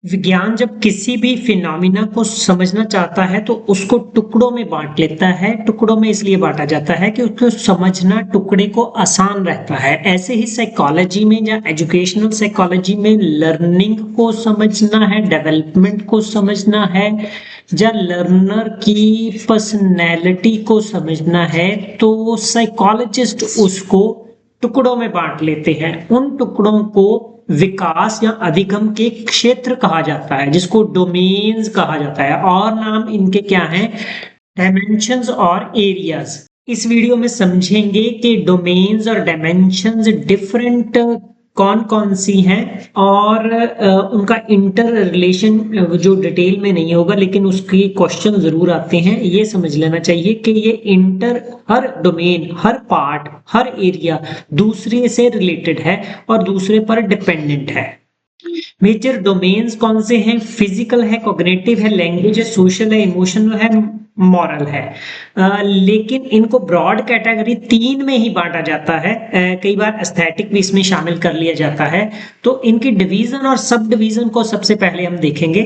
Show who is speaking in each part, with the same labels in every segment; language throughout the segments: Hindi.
Speaker 1: विज्ञान जब किसी भी फिनोमिना को समझना चाहता है तो उसको टुकड़ों में बांट लेता है। टुकड़ों में इसलिए बांटा जाता है कि उसको समझना टुकड़े को आसान रहता है। ऐसे ही साइकोलॉजी में या एजुकेशनल साइकोलॉजी में लर्निंग को समझना है, डेवलपमेंट को समझना है या लर्नर की पर्सनैलिटी को समझना है, तो साइकोलॉजिस्ट उसको टुकड़ों में बांट लेते हैं। उन टुकड़ों को विकास या अधिगम के क्षेत्र कहा जाता है, जिसको डोमेन्स कहा जाता है। और नाम इनके क्या हैं? डायमेंशंस और एरियाज। इस वीडियो में समझेंगे कि डोमेन्स और डायमेंशंस डिफरेंट कौन कौन सी हैं और उनका इंटर रिलेशन जो डिटेल में नहीं होगा लेकिन उसकी क्वेश्चन जरूर आते हैं। ये समझ लेना चाहिए कि ये इंटर, हर डोमेन, हर पार्ट, हर एरिया दूसरे से रिलेटेड है और दूसरे पर डिपेंडेंट है। मेजर डोमेन्स कौन से हैं? फिजिकल है, कॉग्निटिव है, लैंग्वेज है, सोशल है, इमोशनल है, मॉरल है। लेकिन इनको ब्रॉड कैटेगरी 3 में ही बांटा जाता है। कई बार एस्थेटिक भी इसमें शामिल कर लिया जाता है। तो इनकी डिवीजन और सब डिवीजन को सबसे पहले हम देखेंगे।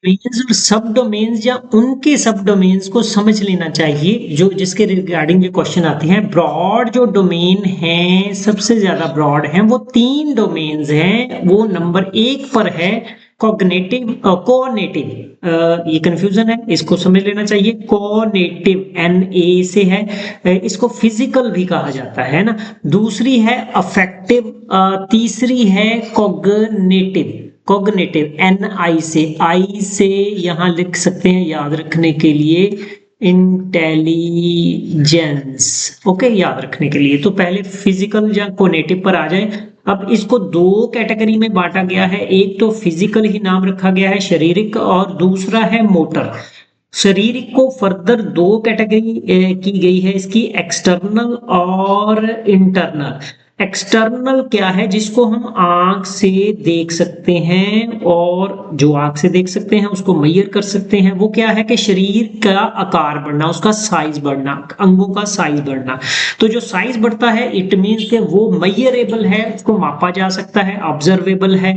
Speaker 1: डोमेन्स और सब डोमेन्स या उनके सब डोमेन्स को समझ लेना चाहिए जो जिसके रिगार्डिंग जो क्वेश्चन आते हैं। ब्रॉड जो डोमेन है, सबसे ज्यादा ब्रॉड है, वो 3 डोमेन्स हैं। वो नंबर 1 पर है कॉग्निटिव, कोनेटिव। ये कंफ्यूजन है, इसको समझ लेना चाहिए। कोनेटिव NA से है। इसको फिजिकल भी कहा जाता है ना। दूसरी है अफेक्टिव, तीसरी है कॉग्निटिव। कॉग्निटिव NI से यहाँ लिख सकते हैं याद रखने के लिए, इंटेलिजेंस। ओके, याद रखने के लिए। तो पहले फिजिकल या कोनेटिव पर आ जाए। अब इसको 2 कैटेगरी में बांटा गया है। एक तो फिजिकल ही नाम रखा गया है, शारीरिक, और दूसरा है मोटर। शारीरिक को फर्दर 2 कैटेगरी की गई है इसकी, एक्सटर्नल और इंटरनल। एक्सटर्नल क्या है? जिसको हम आंख से देख सकते हैं, और जो आंख से देख सकते हैं उसको मेजर कर सकते हैं। वो क्या है कि शरीर का आकार बढ़ना, उसका साइज बढ़ना, अंगों का साइज बढ़ना। तो जो साइज बढ़ता है इट मीन्स कि वो मेजरेबल है, उसको मापा जा सकता है, ऑब्जर्वेबल है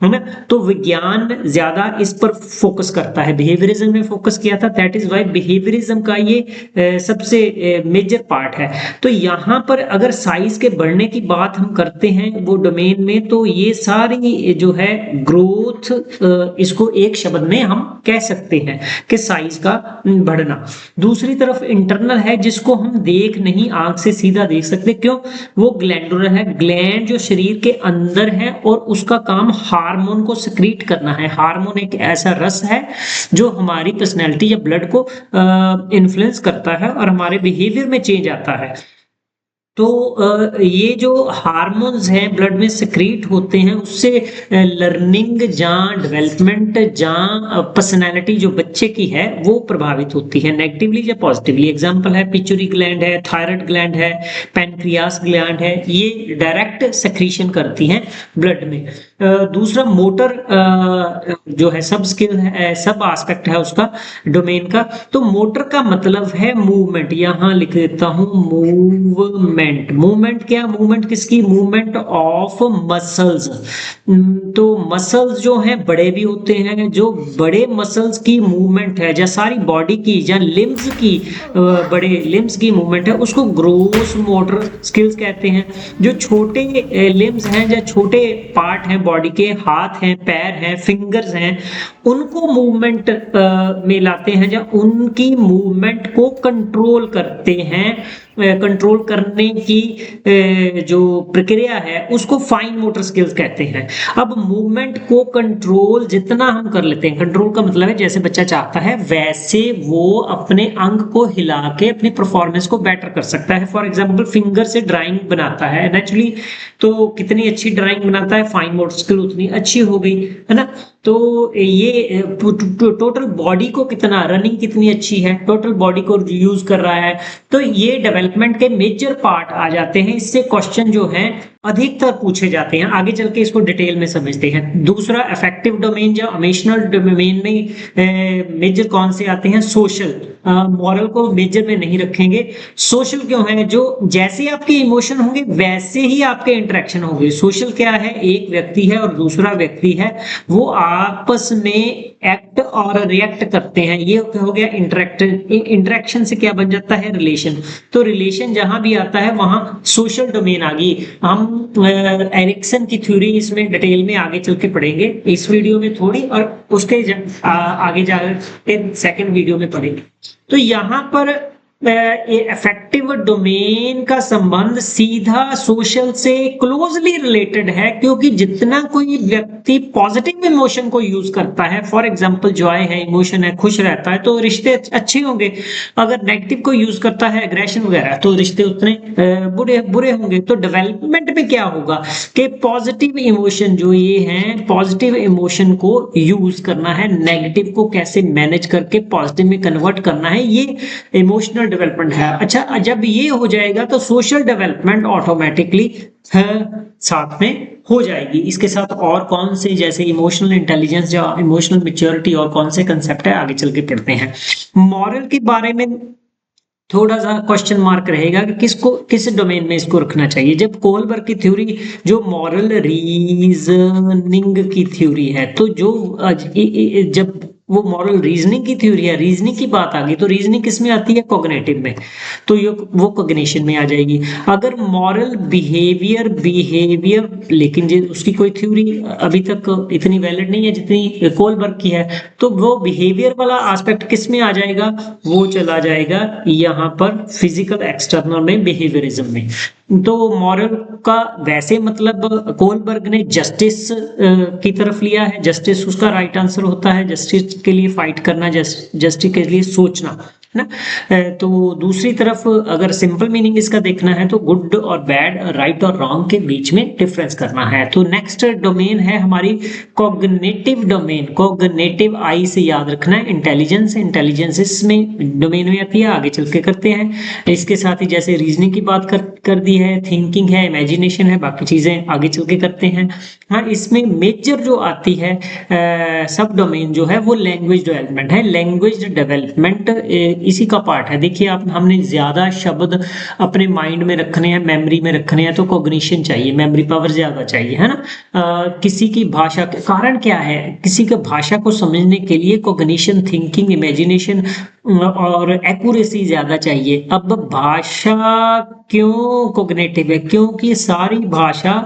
Speaker 1: ना। तो विज्ञान ज्यादा इस पर फोकस करता है, बिहेवियरिज्म में फोकस किया था। दैट इज वाई बिहेवियरिज्म का ये सबसे मेजर पार्ट है। तो यहाँ पर अगर साइज के बढ़ने की बात हम करते हैं वो डोमेन में, तो ये सारी जो है ग्रोथ, इसको एक शब्द में हम कह सकते हैं कि साइज का बढ़ना। दूसरी तरफ इंटरनल है, जिसको हम देख नहीं, आंख से सीधा देख सकते। क्यों? वो ग्लैंडुलर है। ग्लैंड जो शरीर के अंदर है और उसका काम हार्मोन को सिक्रीट करना है। हार्मोन एक ऐसा रस है जो हमारी पर्सनैलिटी या ब्लड को इन्फ्लुएंस करता है और हमारे बिहेवियर में चेंज आता है। तो ये जो हार्मोन्स हैं ब्लड में सिक्रीट होते हैं, उससे लर्निंग जहाँ डेवलपमेंट, जहाँ पर्सनैलिटी जो बच्चे की है वो प्रभावित होती है, नेगेटिवली या पॉजिटिवली। एग्जांपल है पिट्यूटरी ग्लैंड है, थायराइड ग्लैंड है, पैनक्रियास ग्लैंड है। ये डायरेक्ट सेक्रीशन करती हैं ब्लड में। दूसरा मोटर जो है, सब स्किल है, सब एस्पेक्ट है उसका, डोमेन का। तो मोटर का मतलब है मूवमेंट। यहां लिख देता हूं मूवमेंट। मूवमेंट क्या? मूवमेंट किसकी? Movement of muscles. तो मसल्स जो हैं बड़े भी होते हैं। जो बड़े मसल्स की मूवमेंट है, या सारी बॉडी की, या लिम्स की, बड़े लिम्स की मूवमेंट है, उसको ग्रोस मोटर स्किल्स कहते हैं। जो छोटे लिम्स हैं या छोटे पार्ट हैं बॉडी के, हाथ हैं, पैर हैं, फिंगर्स हैं, उनको मूवमेंट में लाते हैं या उनकी मूवमेंट को कंट्रोल करते हैं। कंट्रोल करने की जो प्रक्रिया है उसको फाइन मोटर स्किल्स कहते हैं। अब मूवमेंट को कंट्रोल जितना हम कर लेते हैं, कंट्रोल का मतलब है जैसे बच्चा चाहता है वैसे वो अपने अंग को हिला के अपनी परफॉर्मेंस को बेटर कर सकता है। फॉर एग्जांपल फिंगर से ड्राइंग बनाता है नेचुरली, तो कितनी अच्छी ड्राइंग बनाता है, फाइन मोटर स्किल उतनी अच्छी हो गई, है ना। तो ये टोटल बॉडी को कितना, रनिंग कितनी अच्छी है, टोटल बॉडी को यूज कर रहा है। तो ये डेवलपमेंट के मेजर पार्ट आ जाते हैं। इससे क्वेश्चन जो है अधिकतर पूछे जाते हैं। आगे चल के इसको डिटेल में समझते हैं। दूसरा अफेक्टिव डोमेन या इमोशनल डोमेन में मेजर कौन से आते हैं? सोशल। मॉरल को मेजर में नहीं रखेंगे। सोशल क्यों है? जो जैसे आपके इमोशन होंगे वैसे ही आपके इंटरेक्शन होंगे। सोशल क्या है? एक व्यक्ति है और दूसरा व्यक्ति है, वो आपस में एक्ट और रिएक्ट करते हैं, ये हो गया इंटरेक्शन से क्या बन जाता है? रिलेशन। तो रिलेशन जहां भी आता है वहां सोशल डोमेन आ गई। हम एरिक्सन की थ्योरी इसमें डिटेल में आगे चल के पढ़ेंगे, इस वीडियो में थोड़ी, और उसके आगे जाकर सेकंड वीडियो में पढ़ेंगे। तो यहाँ पर अफेक्टिव डोमेन का संबंध सीधा सोशल से क्लोजली रिलेटेड है, क्योंकि जितना कोई व्यक्ति पॉजिटिव इमोशन को यूज करता है, फॉर एग्जांपल जॉय है, इमोशन है, खुश रहता है, तो रिश्ते अच्छे होंगे। अगर नेगेटिव को यूज करता है, एग्रेशन वगैरह, तो रिश्ते उतने बुरे होंगे। तो डेवलपमेंट में क्या होगा कि पॉजिटिव इमोशन जो ये हैं, पॉजिटिव इमोशन को यूज करना है, नेगेटिव को कैसे मैनेज करके पॉजिटिव में कन्वर्ट करना है, ये इमोशनल डेवलपमेंट है। अच्छा, जब ये हो जाएगा तो सोशल डेवलपमेंट ऑटोमेटिकली साथ में हो जाएगी। इसके साथ और कौन से, जैसे इमोशनल इंटेलिजेंस या इमोशनल मैच्योरिटी, और कौन से कंसेप्ट है आगे चल के पढ़ते हैं। मॉरल के बारे में थोड़ा सा क्वेश्चन मार्क रहेगा कि किस डोमेन में इसको रखना चाहिए। जब कोलबर्ग की थ्योरी जो मॉरल रीजनिंग की थ्योरी है, तो जब वो मॉरल रीजनिंग की थ्योरी है, रीजनिंग की बात आ गई, तो रीजनिंग किस में आती है? कॉग्निटिव में, तो ये वो कॉग्निशन में आ जाएगी। अगर मॉरल बिहेवियर, लेकिन उसकी कोई थ्योरी अभी तक इतनी वैलिड नहीं है जितनी कोलबर्ग की है, तो वो बिहेवियर वाला एस्पेक्ट किस में आ जाएगा? वो चला जाएगा यहाँ पर फिजिकल एक्सटर्नल में, बिहेवियरिज्म में। तो मॉरल का वैसे मतलब कोलबर्ग ने जस्टिस की तरफ लिया है, जस्टिस उसका राइट आंसर होता है, जस्टिस के लिए फाइट करना, जस्टिस के लिए सोचना, है ना। तो दूसरी तरफ अगर सिंपल मीनिंग इसका देखना है तो गुड और बैड, राइट और रॉन्ग के बीच में डिफरेंस करना है। तो नेक्स्ट डोमेन है हमारी कॉग्निटिव डोमेन। कॉग्निटिव आई से याद रखना है, इंटेलिजेंस इसमें डोमेन में आती है, आगे चल के करते हैं। इसके साथ ही जैसे रीजनिंग की बात कर दी है, थिंकिंग है, इमेजिनेशन है, बाकी चीजें आगे चल के करते हैं। हाँ, इसमें मेजर जो आती है सब डोमेन जो है वो लैंग्वेज डेवलपमेंट है। लैंग्वेज डेवलपमेंट इसी का पार्ट है। देखिए, आप हमने ज्यादा शब्द अपने माइंड में रखने हैं, मेमोरी में रखने हैं, तो कॉग्निशन चाहिए, मेमोरी पावर ज्यादा चाहिए, है ना। किसी की भाषा के कारण क्या है, किसी की भाषा को समझने के लिए कॉग्निशन, थिंकिंग, इमेजिनेशन और एक्यूरेसी ज्यादा चाहिए। अब भाषा क्यों कॉग्निटिव है? क्योंकि सारी भाषा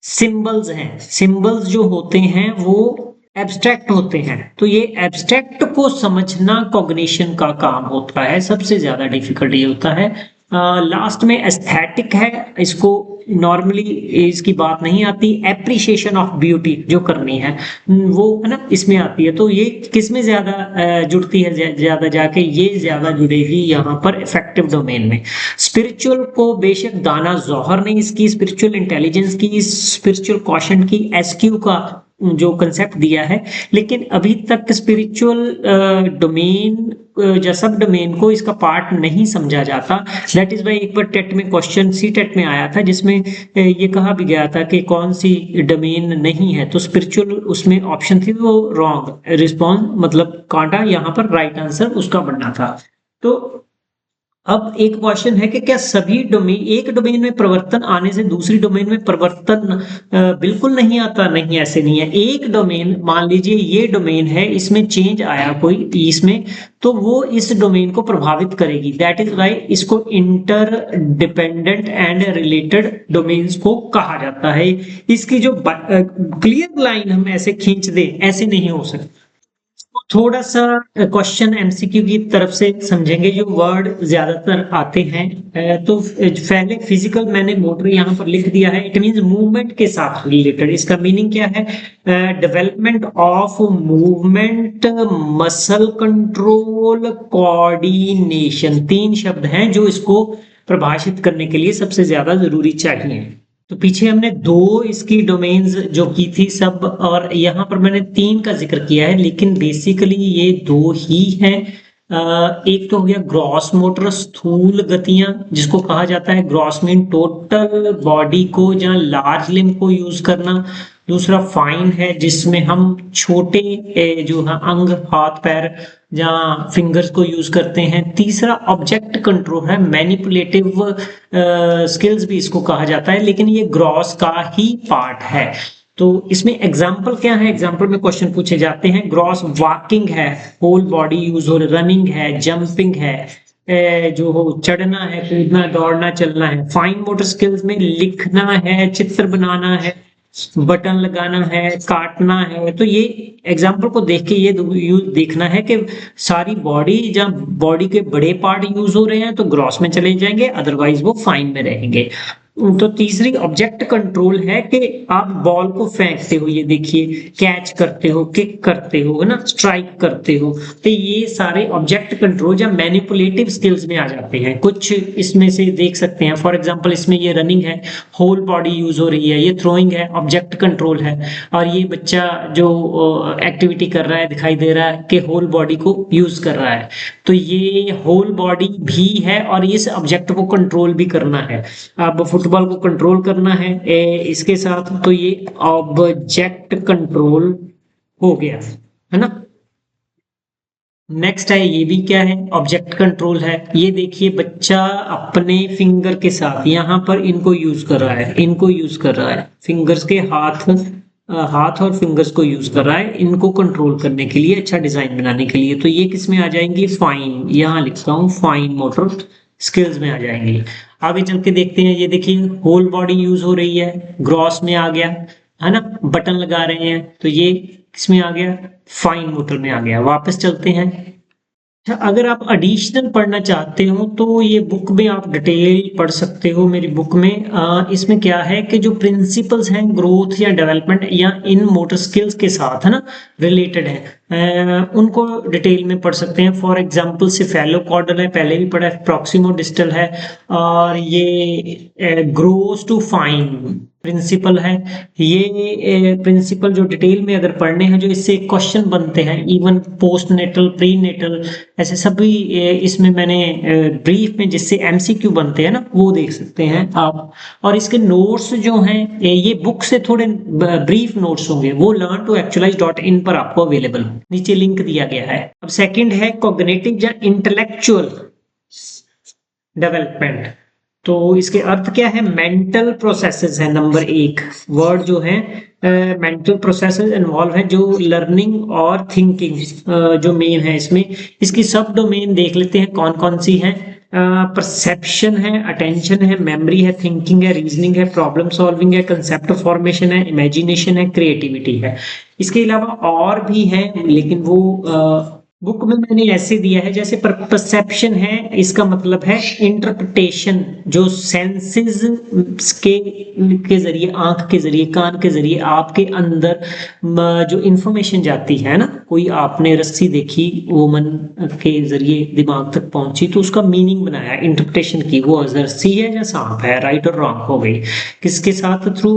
Speaker 1: सिंबल्स हैं। सिंबल्स जो होते हैं वो एब्स्ट्रैक्ट होते हैं, तो ये एब्स्ट्रैक्ट को समझना कॉग्निशन का काम होता है। सबसे ज्यादा डिफिकल्ट ये होता है। लास्ट में एस्थेटिक है, इसको नॉर्मली इसकी बात नहीं आती। एप्रिशिएशन ऑफ ब्यूटी जो करनी है वो, है ना, इसमें आती है। तो ये किस में ज्यादा जुड़ती है? ज्यादा जाके ये ज्यादा जुड़ेगी यहाँ पर इफेक्टिव डोमेन में। स्पिरिचुअल को बेशक दाना जौहर ने इसकी स्पिरिचुअल इंटेलिजेंस की, स्पिरिचुअल क्वेश्चन की, एसक्यू का जो कंसेप्ट दिया है, लेकिन अभी तक स्पिरिचुअल डोमेन या सब डोमेन को इसका पार्ट नहीं समझा जाता। दैट इज वाई एक बार टेट में क्वेश्चन सी टेट में आया था, जिसमें ये कहा भी गया था कि कौन सी डोमेन नहीं है, तो स्पिरिचुअल उसमें ऑप्शन थी, वो रॉन्ग रिस्पॉन्स, मतलब कांटा, यहाँ पर राइट आंसर उसका बनना था। तो अब एक क्वेश्चन है कि क्या सभी डोमेन, एक डोमेन में परिवर्तन आने से दूसरी डोमेन में परिवर्तन बिल्कुल नहीं आता? नहीं, ऐसे नहीं है। एक डोमेन, मान लीजिए ये डोमेन है, इसमें चेंज आया कोई इसमें, तो वो इस डोमेन को प्रभावित करेगी। दैट इज वाई इसको inter dependent and related domains को कहा जाता है। इसकी जो क्लियर लाइन हम ऐसे खींच दें, ऐसे नहीं हो सकती। थोड़ा सा क्वेश्चन एमसीक्यू की तरफ से समझेंगे, जो वर्ड ज्यादातर आते हैं। तो पहले फिजिकल मैंने मोटर यहाँ पर लिख दिया है, इट मींस मूवमेंट के साथ रिलेटेड। इसका मीनिंग क्या है? Development of movement, muscle control, coordination, 3 शब्द हैं जो इसको परिभाषित करने के लिए सबसे ज्यादा जरूरी चाहिए। तो पीछे हमने 2 इसकी डोमेन्स जो की थी सब, और यहाँ पर मैंने 3 का जिक्र किया है, लेकिन बेसिकली ये 2 ही हैं। एक तो हो गया ग्रॉस मोटर, स्थूल गतियां, जिसको कहा जाता है ग्रॉस मीन टोटल बॉडी को या लार्ज लिम्ब को यूज करना। दूसरा फाइन है, जिसमें हम छोटे जो है अंग, हाथ पैर या फिंगर्स को यूज करते हैं। तीसरा ऑब्जेक्ट कंट्रोल है, मैनिपुलेटिव स्किल्स भी इसको कहा जाता है, लेकिन ये ग्रॉस का ही पार्ट है। तो इसमें एग्जाम्पल क्या है, एग्जाम्पल में क्वेश्चन पूछे जाते हैं। ग्रॉस वॉकिंग है, होल बॉडी यूज हो, रनिंग है, जंपिंग है, जो हो चढ़ना है, कूदना, दौड़ना, चलना है। फाइन मोटर स्किल्स में लिखना है, चित्र बनाना है, बटन लगाना है, काटना है। तो ये एग्जाम्पल को देख के ये देखना है कि सारी बॉडी, जब बॉडी के बड़े पार्ट यूज हो रहे हैं तो ग्रॉस में चले जाएंगे, अदरवाइज वो फाइन में रहेंगे। तो तीसरी ऑब्जेक्ट कंट्रोल है कि आप बॉल को फेंकते हो, ये देखिए, कैच करते हो, किक करते हो, है ना, स्ट्राइक करते हो। तो ये सारे ऑब्जेक्ट कंट्रोल या मैनिपुलेटिव स्किल्स में आ जाते हैं। कुछ इसमें से देख सकते हैं, फॉर एग्जांपल इसमें ये रनिंग है, होल बॉडी यूज हो रही है। ये थ्रोइंग है, ऑब्जेक्ट कंट्रोल है। और ये बच्चा जो एक्टिविटी कर रहा है, दिखाई दे रहा है कि होल बॉडी को यूज कर रहा है, तो ये होल बॉडी भी है और इस ऑब्जेक्ट को कंट्रोल भी करना है। अब फुटबॉल को कंट्रोल करना है इसके साथ, तो ये ऑब्जेक्ट कंट्रोल हो गया, है ना। नेक्स्ट है, ये भी क्या है, ऑब्जेक्ट कंट्रोल है। ये देखिए, बच्चा अपने फिंगर के साथ यहाँ पर इनको यूज कर रहा है, इनको यूज कर रहा है, फिंगर्स के हाथ और फिंगर्स को यूज कर रहा है इनको कंट्रोल करने के लिए, अच्छा डिजाइन बनाने के लिए। तो ये किस में आ जाएंगी, फाइन, यहाँ लिखता हूँ फाइन मोटर स्किल्स में आ जाएंगे। आगे चल के देखते हैं, ये देखिए होल बॉडी यूज हो रही है, ग्रॉस में आ गया, है ना, बटन लगा रहे हैं, तो ये किसमें आ गया, फाइन मोटर में आ गया। वापस चलते हैं। अच्छा, अगर आप एडिशनल पढ़ना चाहते हो तो ये बुक में आप डिटेल पढ़ सकते हो, मेरी बुक में। इसमें क्या है कि जो प्रिंसिपल्स हैं ग्रोथ या डेवलपमेंट या इन मोटर स्किल्स के साथ, है ना, रिलेटेड है, उनको डिटेल में पढ़ सकते हैं। फॉर एग्जांपल सेफेलोकॉर्डल है, पहले भी पढ़ा है, प्रॉक्सिमो डिस्टल है, और ये ग्रोस टू फाइन प्रिंसिपल है। ये प्रिंसिपल जो डिटेल में अगर पढ़ने हैं, जो इससे क्वेश्चन बनते हैं, even postnatal, prenatal, ऐसे सभी इसमें मैंने ब्रीफ में जिससे एमसीक्यू बनते हैं ना, वो देख सकते हैं आप। और इसके नोट्स जो हैं, ये बुक से थोड़े ब्रीफ नोट्स होंगे, वो learn2actualize.in पर आपको अवेलेबल है, नीचे लिंक दिया गया है। अब सेकंड है कॉग्निटिव या इंटेलेक्चुअल डेवलपमेंट। तो इसके अर्थ क्या है, मेंटल प्रोसेसेस है नंबर 1 वर्ड जो है, मेंटल प्रोसेसेस इन्वॉल्व है, जो लर्निंग और थिंकिंग जो मेन है इसमें। इसकी सब डोमेन देख लेते हैं कौन कौन सी है। परसेप्शन है, अटेंशन है, मेमोरी है, थिंकिंग है, रीजनिंग है, प्रॉब्लम सॉल्विंग है, कंसेप्ट फॉर्मेशन है, इमेजिनेशन है, क्रिएटिविटी है। इसके अलावा और भी है, लेकिन वो बुक में मैंने ऐसे दिया है, जैसे परसेप्शन है, इसका मतलब है इंटरप्रिटेशन, जो सेंसेस के जरिए, आंख के जरिए, कान के जरिए आपके अंदर जो इंफॉर्मेशन जाती है ना, कोई आपने रस्सी देखी, वो मन के जरिए दिमाग तक पहुंची, तो उसका मीनिंग बनाया, इंटरप्रिटेशन की, वो रस्सी है या सांप है, राइट और रॉन्ग हो गई। किसके साथ, थ्रू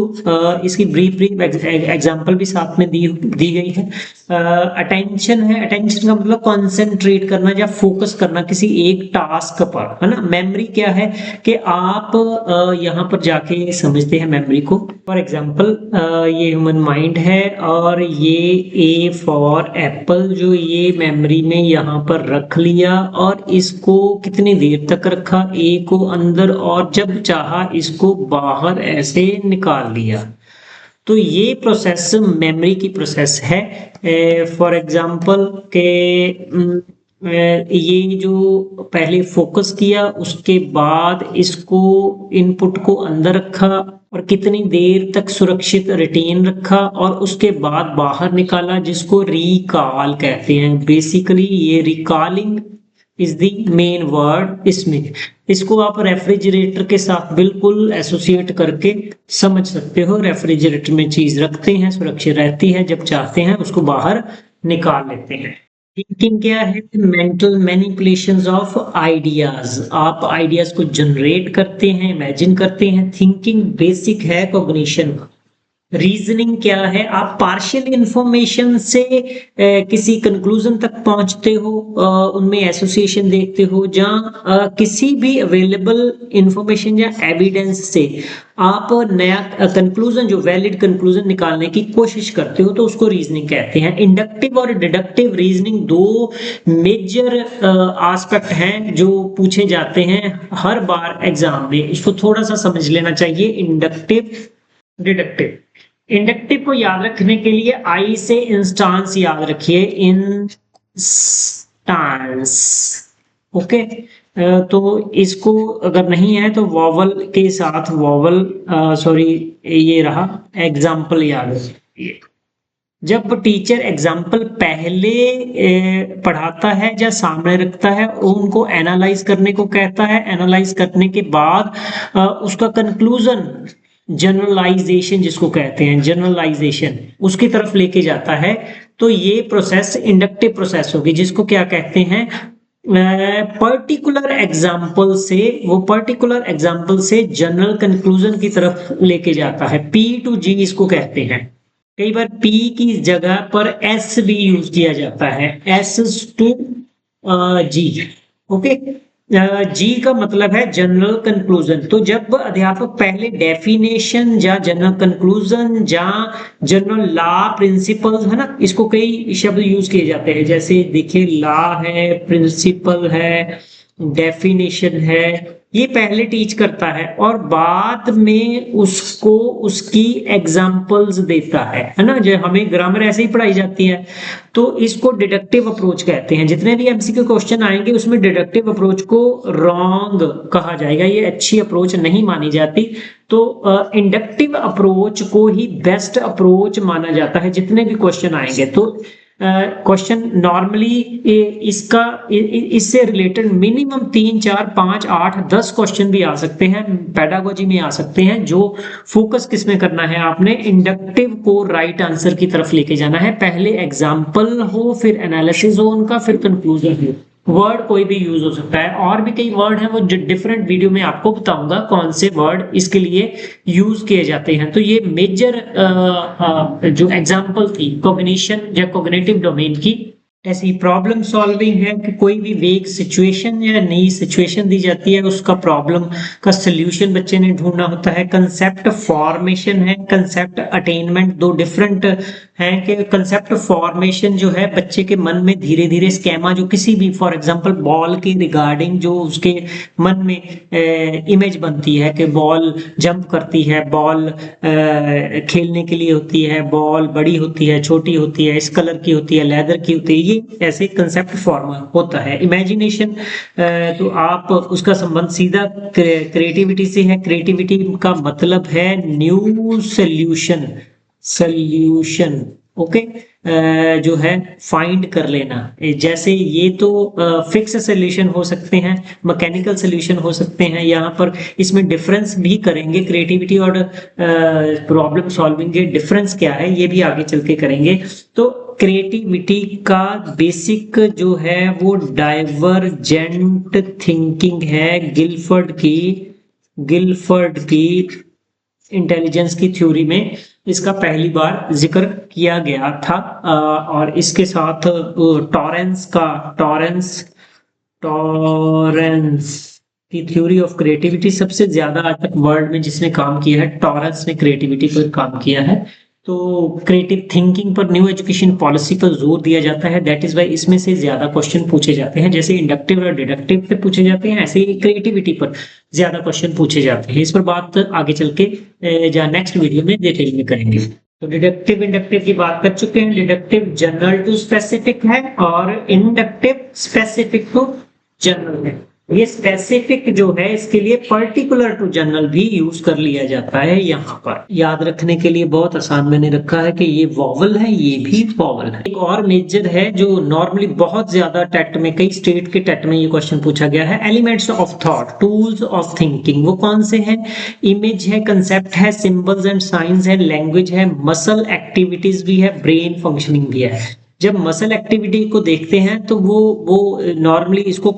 Speaker 1: इसकी ब्रीफ एग्जाम्पल भी साथ में दी गई है। अटेंशन है, अटेंशन का मतलब कंसंट्रेट करना या फोकस करना किसी एक टास्क पर, है ना। मेमोरी क्या है कि आप यहाँ पर जाके समझते हैं मेमोरी को। फॉर एग्जांपल ये ह्यूमन माइंड है, और ये ए फॉर एप्पल, जो ये मेमोरी में यहाँ पर रख लिया, और इसको कितनी देर तक रखा, ए को अंदर, और जब चाहा इसको बाहर ऐसे निकाल लिया। तो ये प्रोसेस मेमोरी की प्रोसेस है। फॉर एग्जांपल के ये जो पहले फोकस किया, उसके बाद इसको इनपुट को अंदर रखा, और कितनी देर तक सुरक्षित रिटेन रखा, और उसके बाद बाहर निकाला, जिसको रिकॉल कहते हैं। बेसिकली ये recalling is the main word इसमें। इसको आप रेफ्रिजरेटर के साथ बिल्कुल एसोसिएट करके समझ सकते हो। रेफ्रिजरेटर में चीज रखते हैं, सुरक्षित रहती है, जब चाहते हैं उसको बाहर निकाल लेते हैं। थिंकिंग क्या है, मेंटल मैनिपुलेशंस ऑफ आइडियाज, आप आइडियाज को जनरेट करते हैं, इमेजिन करते हैं। थिंकिंग बेसिक है कॉग्निशन का, रीजनिंग क्या है, आप पार्शियल इंफॉर्मेशन से किसी कंक्लूजन तक पहुंचते हो, उनमें एसोसिएशन देखते हो, जहां किसी भी अवेलेबल इंफॉर्मेशन या एविडेंस से आप नया कंक्लूजन, जो वैलिड कंक्लूजन निकालने की कोशिश करते हो, तो उसको रीजनिंग कहते हैं। इंडक्टिव और डिडक्टिव रीजनिंग दो मेजर एस्पेक्ट हैं जो पूछे जाते हैं हर बार एग्जाम में, इसको थोड़ा सा समझ लेना चाहिए। Inductive, deductive. इंडक्टिव को याद रखने के लिए आई से इंस्टांस याद रखिए, इंस्टांस। ओके, तो इसको अगर नहीं है तो वॉवल के साथ वॉवल, सॉरी ये रहा एग्जाम्पल याद रखिए। जब टीचर एग्जाम्पल पहले पढ़ाता है या सामने रखता है, उनको एनालाइज करने को कहता है। एनालाइज करने के बाद उसका कंक्लूजन, जनरलाइजेशन जिसको कहते हैं, जनरलाइजेशन उसकी तरफ लेके जाता है। तो ये प्रोसेस इंडक्टिव प्रोसेस होगी, जिसको क्या कहते हैं, पर्टिकुलर एग्जाम्पल से, वो पर्टिकुलर एग्जाम्पल से जनरल कंक्लूजन की तरफ लेके जाता है। P to G इसको कहते हैं। कई बार P की जगह पर S भी यूज किया जाता है, S to G। ओके, जी का मतलब है जनरल कंक्लूजन। तो जब अध्यापक पहले डेफिनेशन या जनरल कंक्लूजन या जनरल लॉ प्रिंसिपल्स है ना, इसको कई शब्द यूज किए जाते हैं, जैसे देखिए लॉ है, प्रिंसिपल है, डेफिनेशन है, ये पहले टीच करता है और बाद में उसको उसकी एग्जाम्पल्स देता है ना। जो हमें ग्रामर ऐसे ही पढ़ाई जाती है, तो इसको डिडक्टिव अप्रोच कहते हैं। जितने भी एमसीक्यू क्वेश्चन आएंगे उसमें डिडक्टिव अप्रोच को रॉन्ग कहा जाएगा, ये अच्छी अप्रोच नहीं मानी जाती। तो इंडक्टिव अप्रोच को ही बेस्ट अप्रोच माना जाता है जितने भी क्वेश्चन आएंगे। तो क्वेश्चन नॉर्मली इसका इससे रिलेटेड मिनिमम 3, 4, 5, 8, 10 क्वेश्चन भी आ सकते हैं, पेडागोजी में आ सकते हैं। जो फोकस किसमें करना है, आपने इंडक्टिव को राइट आंसर की तरफ लेके जाना है। पहले एग्जाम्पल हो, फिर एनालिसिस हो उनका, फिर कंक्लूजन हो। वर्ड कोई भी यूज हो सकता है, और भी कई वर्ड हैं वो डिफरेंट वीडियो में आपको बताऊंगा कौन से वर्ड इसके लिए यूज किए जाते हैं। तो ये मेजर जो एग्जांपल थी कॉग्निशन या कॉग्निटिव डोमेन की, ऐसी प्रॉब्लम सॉल्विंग है कि कोई भी वेग सिचुएशन या नई सिचुएशन दी जाती है, उसका प्रॉब्लम का सल्यूशन बच्चे ने ढूंढना होता है। कंसेप्ट फॉर्मेशन है, कंसेप्ट अटेनमेंट, दो डिफरेंट हैं। कि कंसेप्ट फॉर्मेशन जो है बच्चे के मन में धीरे धीरे स्केमा, जो किसी भी फॉर एग्जांपल बॉल के रिगार्डिंग जो उसके मन में इमेज बनती है कि बॉल जंप करती है, बॉल खेलने के लिए होती है, बॉल बड़ी होती है, छोटी होती है, इस कलर की होती है, लेदर की होती है, ये ऐसे कंसेप्ट फॉर्म होता है। इमेजिनेशन, तो आप उसका संबंध सीधा क्रिएटिविटी से है। क्रिएटिविटी का मतलब है न्यू सॉल्यूशन, सॉल्यूशन ओके, जो है फाइंड कर लेना। जैसे ये तो फिक्स सॉल्यूशन हो सकते हैं, मैकेनिकल सॉल्यूशन हो सकते हैं। यहाँ पर इसमें डिफरेंस भी करेंगे, क्रिएटिविटी और प्रॉब्लम सॉल्विंग के डिफरेंस क्या है ये भी आगे चल के करेंगे। तो क्रिएटिविटी का बेसिक जो है वो डाइवर्जेंट थिंकिंग है। गिलफर्ड की इंटेलिजेंस की थ्योरी में इसका पहली बार जिक्र किया गया था। और इसके साथ टॉरेंस की थ्योरी ऑफ क्रिएटिविटी, सबसे ज्यादा आज तक वर्ल्ड में जिसने काम किया है, टॉरेंस ने क्रिएटिविटी पर काम किया है। तो क्रिएटिव थिंकिंग पर न्यू एजुकेशन पॉलिसी पर जोर दिया जाता है। दैट इज वाई इसमें से ज्यादा क्वेश्चन पूछे जाते हैं। जैसे इंडक्टिव और डिडक्टिव पे पूछे जाते हैं, ऐसे ही क्रिएटिविटी पर ज्यादा क्वेश्चन पूछे जाते हैं। इस पर बात आगे चल के या नेक्स्ट वीडियो में डिटेल में करेंगे। तो डिडक्टिव इंडक्टिव की बात कर चुके हैं। डिडक्टिव जनरल टू स्पेसिफिक है और इंडक्टिव स्पेसिफिक टू जनरल है। ये स्पेसिफिक जो है इसके लिए पर्टिकुलर टू जनरल भी यूज कर लिया जाता है। यहाँ पर याद रखने के लिए बहुत आसान मैंने रखा है कि ये वॉवल है, ये भी वॉवल है। एक और मेजर है जो नॉर्मली बहुत ज्यादा टेट में, कई स्टेट के टेट में ये क्वेश्चन पूछा गया है, elements of thought, tools of thinking. वो कौन से हैं? इमेज है, कंसेप्ट है, सिंबल्स एंड साइंस है, लैंग्वेज है, मसल एक्टिविटीज भी है, ब्रेन फंक्शनिंग भी है। जब मसल एक्टिविटी को देखते हैं तो वो नॉर्मली इसको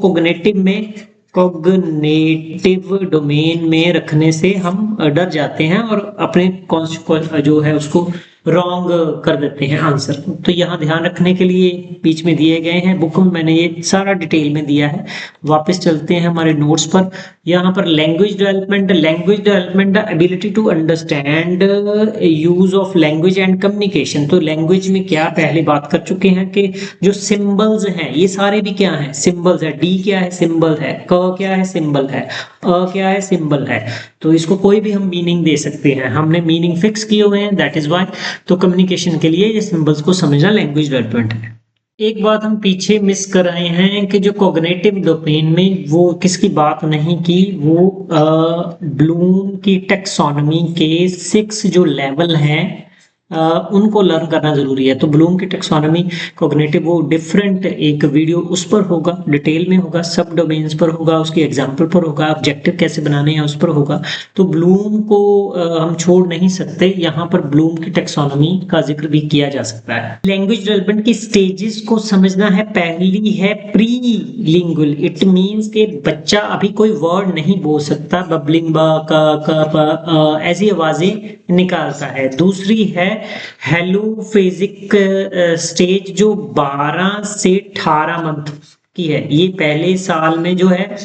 Speaker 1: कॉग्निटिव डोमेन में रखने से हम डर जाते हैं और अपने जो है उसको रॉन्ग कर देते हैं आंसर। तो यहाँ ध्यान रखने के लिए बीच में दिए गए हैं, बुक में मैंने ये सारा डिटेल में दिया है। वापस चलते हैं हमारे नोट्स पर। यहाँ पर language development the ability to understand use of language and communication. तो लैंग्वेज में क्या पहले बात कर चुके हैं कि जो सिंबल्स हैं ये सारे भी क्या हैं, सिंबल्स है। डी क्या है, सिंबल है। क क्या है, सिंबल है। अ क्या है, सिंबल है। तो इसको कोई भी हम मीनिंग दे सकते हैं, हमने मीनिंग फिक्स किए हुए हैं, दैट इज वाई। तो कम्युनिकेशन के लिए ये सिंबल्स को समझना लैंग्वेज डेवलपमेंट है। एक बात हम पीछे मिस कर रहे हैं कि जो कॉग्निटिव डोमेन में वो किसकी बात नहीं की, वो ब्लूम की टैक्सोनॉमी के 6 जो लेवल हैं उनको लर्न करना जरूरी है। तो ब्लूम की टैक्सोनॉमी कॉग्निटिव वो डिफरेंट एक वीडियो उस पर होगा, डिटेल में होगा, सब डोमेन्स पर होगा, उसकी एग्जांपल पर होगा, ऑब्जेक्टिव कैसे बनाने हैं उस पर होगा। तो ब्लूम को हम छोड़ नहीं सकते, यहाँ पर ब्लूम की टैक्सोनॉमी का जिक्र भी किया जा सकता है। लैंग्वेज डेवलपमेंट की स्टेजेस को समझना है। पहली है प्री लिंगुअल, इट मीन्स के बच्चा अभी कोई वर्ड नहीं बोल सकता, बबलिंग बा का ऐसी आवाजें निकालता है। दूसरी है हेलोफेजिक स्टेज जो 12 से 18 मंथ की है, ये पहले साल में जो है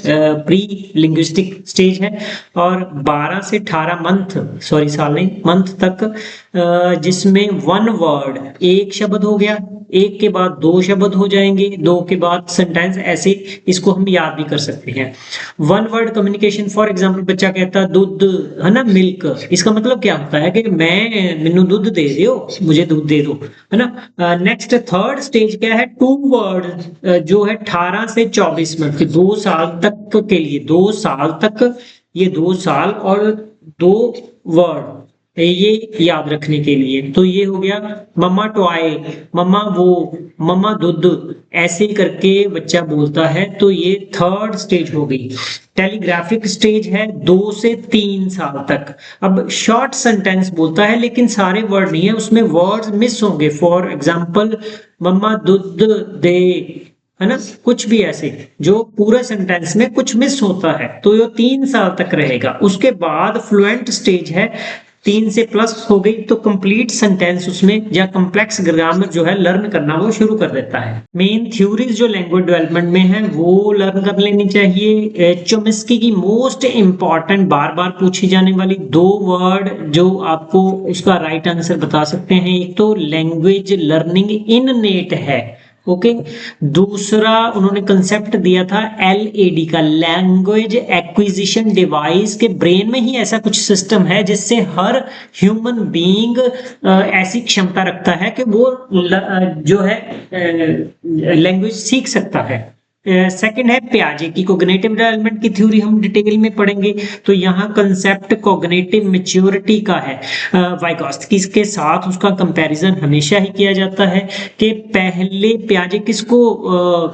Speaker 1: प्री लिंग्विस्टिक स्टेज है। और 12 से 18 मंथ, सॉरी साल नहीं मंथ तक, जिसमें 1 वर्ड, एक शब्द हो गया, एक के बाद 2 शब्द हो जाएंगे, 2 के बाद सेंटेंस, ऐसे इसको हम याद भी कर सकते हैं। 1 वर्ड कम्युनिकेशन, फॉर एग्जांपल बच्चा कहता दूध है ना, मिल्क, इसका मतलब क्या होता है कि मैनू दूध दे दो, मुझे दूध दे दो, है ना। नेक्स्ट थर्ड स्टेज क्या है, 2 वर्ड जो है 18 से 24 मंथ, 2 साल तक के लिए, 2 साल तक, ये 2 साल और 2 वर्ड ये याद रखने के लिए। तो ये हो गया मम्मा टॉय, मम्मा वो, मम्मा दूध, ऐसे करके बच्चा बोलता है। तो ये थर्ड स्टेज हो गई। टेलीग्राफिक स्टेज है 2 से 3 साल तक। अब शॉर्ट सेंटेंस बोलता है लेकिन सारे वर्ड नहीं है, उसमें वर्ड्स मिस होंगे। फॉर एग्जांपल मम्मा दूध दे, है ना, कुछ भी ऐसे जो पूरे सेंटेंस में कुछ मिस होता है, तो ये 3 साल तक रहेगा। उसके बाद फ्लुएंट स्टेज है, 3 से प्लस हो गई तो कंप्लीट सेंटेंस उसमें या कॉम्प्लेक्स ग्रामर जो है लर्न करना वो शुरू कर देता है। मेन थ्योरीज जो लैंग्वेज डेवलपमेंट में है वो लर्न कर लेनी चाहिए। चोम्स्की की मोस्ट इंपॉर्टेंट बार बार पूछी जाने वाली 2 वर्ड जो आपको उसका राइट आंसर बता सकते हैं, एक तो लैंग्वेज लर्निंग इननेट है, ओके। दूसरा उन्होंने कंसेप्ट दिया था LAD का, लैंग्वेज एक्विजिशन डिवाइस, के ब्रेन में ही ऐसा कुछ सिस्टम है जिससे हर ह्यूमन बीइंग ऐसी क्षमता रखता है कि वो जो है लैंग्वेज सीख सकता है। सेकंड है पियाजे की कॉग्निटिव डेवलपमेंट की थ्योरी, हम डिटेल में पढ़ेंगे। तो यहाँ कंसेप्ट कॉग्निटिव मैच्योरिटी का है। वाइगोत्स्की के साथ उसका कंपैरिजन हमेशा ही किया जाता है कि पहले पियाजे किसको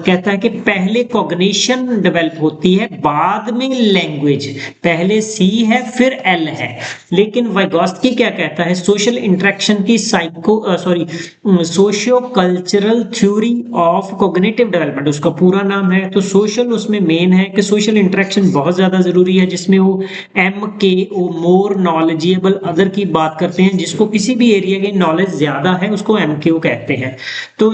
Speaker 1: कहता है कि पहले कॉग्निशन डेवलप होती है, बाद में लैंग्वेज, पहले C है फिर L है। लेकिन वाइगोत्स्की क्या कहता है, सोशल इंटरेक्शन की socio cultural theory of cognitive development उसका पूरा नाम है। तो सोशल उसमें मेन है कि सोशल इंटरेक्शन बहुत ज्यादा जरूरी है, जिसमें वो MKO मोर नॉलेजेबल अदर की बात करते हैं, जिसको किसी भी एरिया की नॉलेज ज्यादा है उसको MKO कहते हैं। तो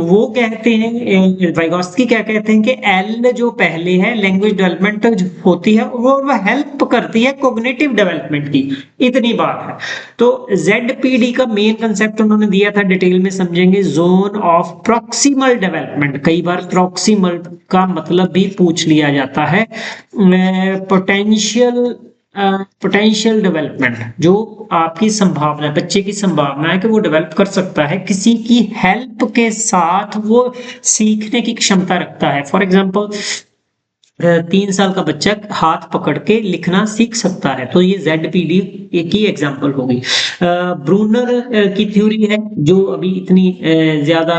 Speaker 1: वो कहते हैं, वाइगोत्स्की क्या कहते हैं कि L जो पहले है लैंग्वेज डेवलपमेंट होती है वो हेल्प करती है कॉग्निटिव डेवलपमेंट की, इतनी बात है। तो ZPD का मेन कंसेप्ट उन्होंने दिया था, डिटेल में समझेंगे, जोन ऑफ प्रॉक्सिमल डेवलपमेंट। कई बार प्रॉक्सिमल का मतलब भी पूछ लिया जाता है। पोटेंशियल डेवलपमेंट, जो आपकी संभावना, बच्चे की संभावना है कि वो डेवलप कर सकता है, किसी की हेल्प के साथ वो सीखने की क्षमता रखता है। फॉर एग्जांपल 3 साल का बच्चा हाथ पकड़ के लिखना सीख सकता है, तो ये ZPD की एग्जांपल होगी। ब्रूनर की थ्योरी है जो अभी इतनी ज्यादा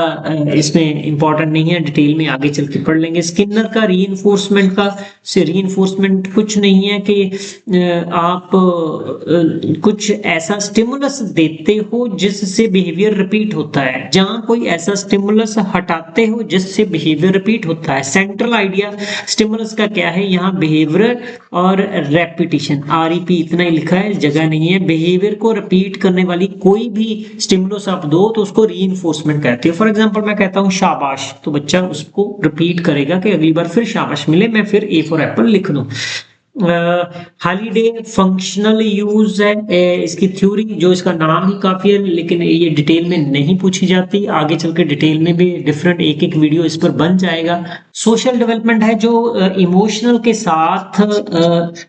Speaker 1: इसमें इंपॉर्टेंट नहीं है, डिटेल में आगे चल के पढ़ लेंगे। स्किनर का रीइंफोर्समेंट का से रीइंफोर्समेंट कुछ नहीं है कि आप कुछ ऐसा स्टिमुलस देते हो जिससे बिहेवियर रिपीट होता है, जहां कोई ऐसा स्टिमुलस हटाते हो जिससे बिहेवियर रिपीट होता है। सेंट्रल आइडिया स्टिमुलस सिंबल्स का क्या है, यहाँ बिहेवियर और रेपिटेशन, REP इतना ही लिखा है, जगह नहीं है। बिहेवियर को रिपीट करने वाली कोई भी स्टिमुलस आप दो तो उसको रीइंफोर्समेंट कहते हैं। फॉर एग्जांपल मैं कहता हूँ शाबाश, तो बच्चा उसको रिपीट करेगा कि अगली बार फिर शाबाश मिले, मैं फिर A फॉर एप्पल लिख दूं। हॉलीडे फंक्शनल यूज है, इसकी थ्योरी जो इसका नाम ही काफी है, लेकिन ये डिटेल में नहीं पूछी जाती। आगे चल के डिटेल में भी डिफरेंट एक एक वीडियो इस पर बन जाएगा। सोशल डेवलपमेंट है जो इमोशनल के साथ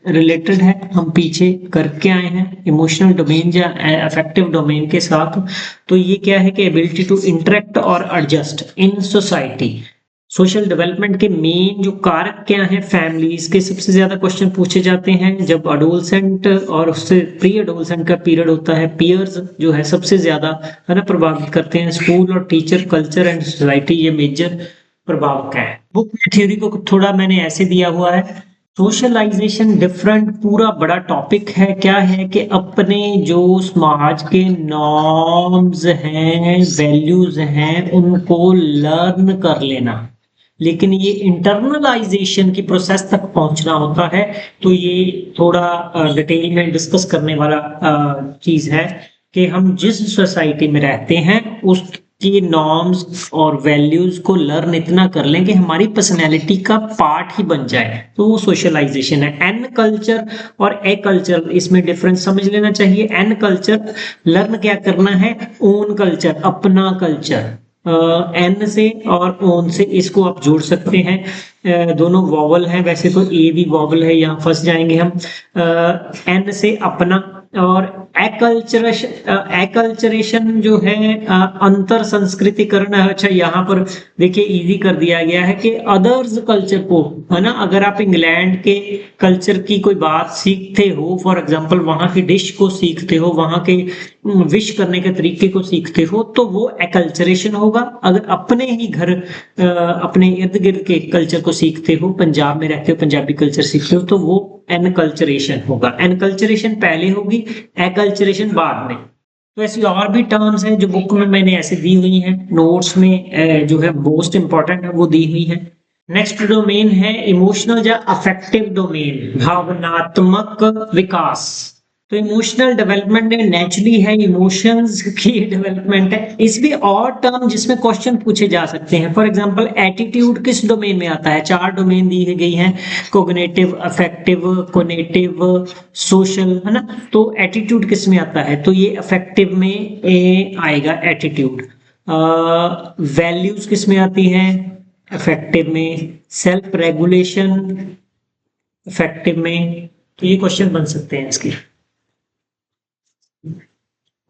Speaker 1: रिलेटेड है, हम पीछे करके आए हैं इमोशनल डोमेन या अफेक्टिव डोमेन के साथ। तो ये क्या है कि एबिलिटी टू इंटरेक्ट और adjust in society. Social development के मेन जो कारक क्या हैं, फैमिलीज के सबसे ज्यादा क्वेश्चन पूछे जाते हैं जब अडोलसेंट और उससे प्री अडोलसेंट का पीरियड होता है। पीयर्स जो है सबसे ज्यादा है ना प्रभावित करते हैं। स्कूल और टीचर, कल्चर एंड सोसाइटी, ये मेजर प्रभाव का है। बुक में थ्योरी को थोड़ा मैंने ऐसे दिया हुआ है, सोशलाइजेशन डिफरेंट पूरा बड़ा टॉपिक है। क्या है कि अपने जो समाज के नॉर्म्स हैं, वैल्यूज हैं, उनको लर्न कर लेना, लेकिन ये इंटरनलाइजेशन की प्रोसेस तक पहुंचना होता है। तो ये थोड़ा डिटेल में डिस्कस करने वाला चीज है कि हम जिस सोसाइटी में रहते हैं उसकी नॉर्म्स और वैल्यूज को लर्न इतना कर लें कि हमारी पर्सनैलिटी का पार्ट ही बन जाए, तो वो सोशलाइजेशन है। एन कल्चर और ए कल्चर, इसमें डिफरेंस समझ लेना चाहिए। एन कल्चर लर्न क्या करना है, ओन कल्चर, अपना कल्चर। एन से और ओन से इसको आप जोड़ सकते हैं, दोनों वॉवल हैं, वैसे तो ए भी वॉवल है, यहाँ फंस जाएंगे हम। एन से अपना, और एकल्चरेशन जो है अंतर संस्कृतिकरण है। अच्छा, यहाँ पर देखिए इजी कर दिया गया है कि अदर्स कल्चर को, है ना, अगर आप इंग्लैंड के कल्चर की कोई बात सीखते हो, फॉर एग्जांपल वहां की डिश को सीखते हो, वहां के विश करने के तरीके को सीखते हो, तो वो एकल्चरेशन होगा। अगर अपने ही घर अपने इर्द गिर्द के कल्चर को सीखते हो, पंजाब में रहते हो, पंजाबी कल्चर सीखते हो, तो वो एनकल्चरेशन होगा। एनकल्चरेशन पहले होगी, एकल्चरेशन बाद में। तो ऐसी और भी टर्म्स हैं जो बुक में मैंने ऐसे दी हुई हैं, नोट्स में जो है मोस्ट इंपॉर्टेंट है वो दी हुई है। नेक्स्ट डोमेन है इमोशनल या अफेक्टिव डोमेन, भावनात्मक विकास। तो इमोशनल डेवलपमेंट नेचुरली है, इमोशंस की डेवलपमेंट है। इसमें और टर्म जिसमें क्वेश्चन पूछे जा सकते हैं, फॉर एग्जांपल एटीट्यूड किस डोमेन में आता है। 4 डोमेन दी गई हैं, कोग्निटिव, अफेक्टिव, कोनेटिव, सोशल, है ना। तो एटीट्यूड किस में आता है, तो ये अफेक्टिव में आएगा एटीट्यूड। वैल्यूज किस में आती हैं, अफेक्टिव में। सेल्फ रेगुलेशन अफेक्टिव में। तो ये क्वेश्चन बन सकते हैं इसके।